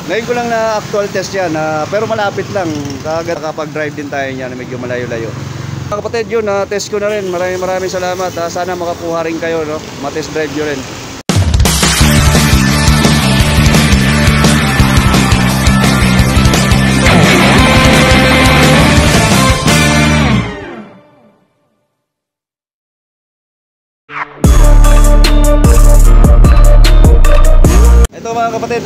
Ngayon ko lang na actual test yan, pero malapit lang. Kapag-drive din tayo niyan, medyo malayo-layo. Mga kapatid, yun, test ko na rin. Maraming salamat. Sana makakuha rin kayo, no? Ma-test drive nyo rin. Ito mga kapatid,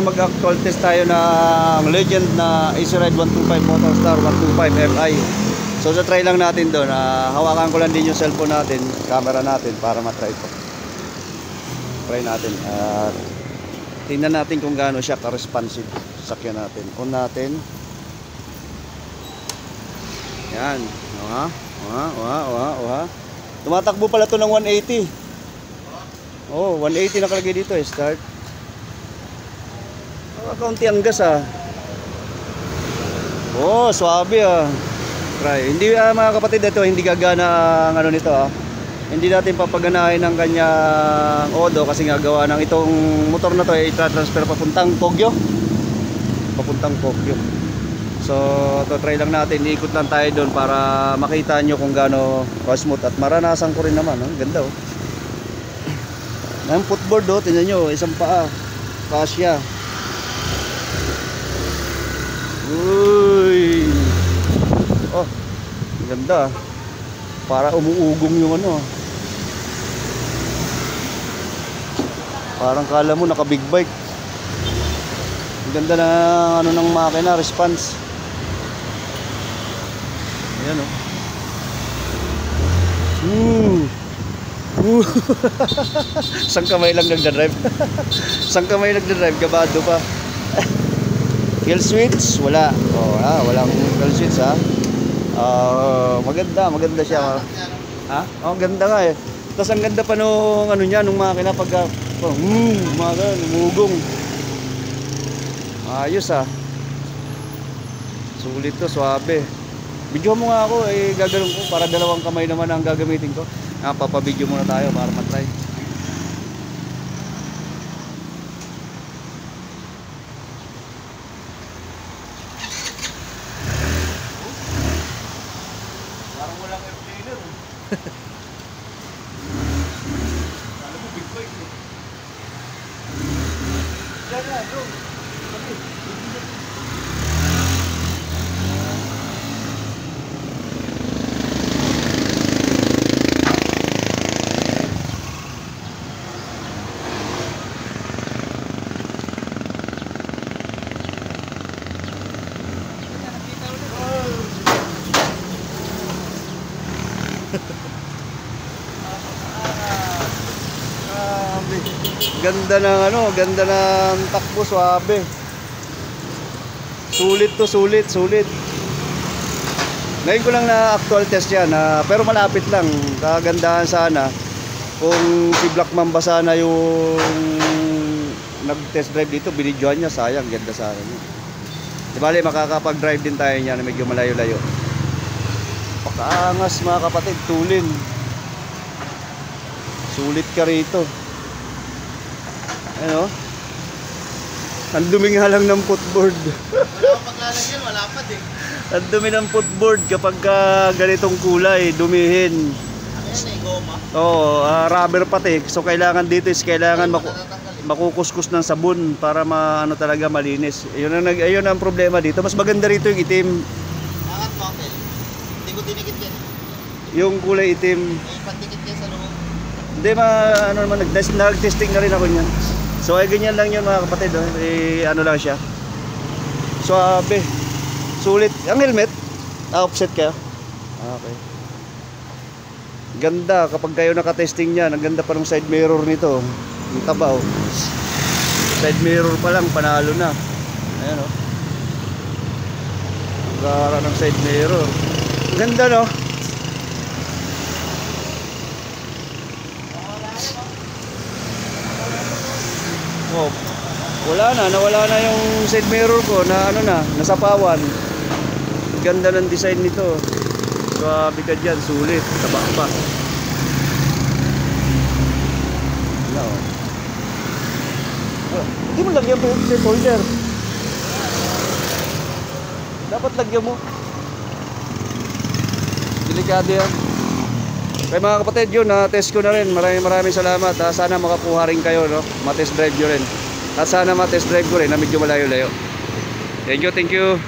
mag-actual test tayo ng legend na AC Ride 125 Motorstar 125 Fi. So try lang natin doon. Hawakan ko lang din yung cellphone natin, camera natin para matry ito. Try natin. Tingnan natin kung gaano siya ka-responsive. Sakyan natin. On natin. Yan. Tumatakbo pala ito ng 180. Oh, 180 nakalagay dito eh. Start. Kaunti ang gas Oh, swabe Try. Hindi mga kapatid, ito hindi gagana ang ano nito Hindi natin papaganahin ang kanyang odo kasi nga gawa ng itong motor na to ay i-transfer papuntang Kogyo. So, try lang natin. Iikot lang tayo doon para makita nyo kung gaano smooth at maranasan ko rin naman. Ganda Ang footboard tingnan nyo, isang paa. Kasya. Uy. Oh, ganda. Para umuugong yung Parang kala mo naka big bike. Ganda na ng makina, response. Ayan Isang kamay lang nagdadrive. Isang kamay nagdadrive, kabado pa. Kill switch, wala. Walang kill switch maganda siya. Ganda nga eh. Tapos ang ganda pa nung nung makina pagka umugong. Ayos Sulit to, swabe. Video mo nga ako, gagalong ko para dalawang kamay naman ang gagamitin ko. Papabidyo muna tayo para matry. Parang walang air cleaner. Alam mo, big bike Yan go. Ganda ng takbo, swabe. Sulit to, sulit. Ngayon ko lang na actual test yan, pero malapit lang. Kagandahan sana kung si Black Mamba sana yung nag-test drive dito, binidyohan niya, sayang, ganda sana yun. Di bale, makakapag-drive din tayo niyan, medyo malayo-layo. Pakaangas mga kapatid, tulin. Sulit ka rito. Ang dumi nga lang ng footboard. Wala pang lalagyan, wala pa din. Ang dumi ng footboard kapag ganitong kulay, dumihin. Ayan goma. Oo, rubber pati. So kailangan dito is kailangan makukuskus ng sabon para talaga malinis. Ayun ang problema dito. Mas maganda rito yung itim. Angat mo, Uncle. Hindi ko dinikit yan. Yung kulay itim. May pandikit yan sa loob. Hindi nag-testing na rin ako niyan. So ay ganyan lang yun mga kapatid lang siya. Swabe. Sulit. Ang helmet offset kayo. Okay. Ganda kapag kayo nakatesting niyan. Ang ganda pa ng side mirror nito. Ang tabaw. Side mirror pa lang panalo na. Ayan Ang gara ng side mirror. Ganda Oh, nawala na yung side mirror ko na nasapawan. Ganda ng design nito. Swabe ka dyan, sulit, taba pa. Hindi mo lagyan pa yung seat holder. Dapat lagyan mo. Delikado yan. Kaya mga kapatid, yun, test ko na rin. Maraming salamat. Sana makakuha rin kayo, no? Ma-test drive nyo rin. At sana ma-test drive ko rin na medyo malayo-layo. Thank you, thank you.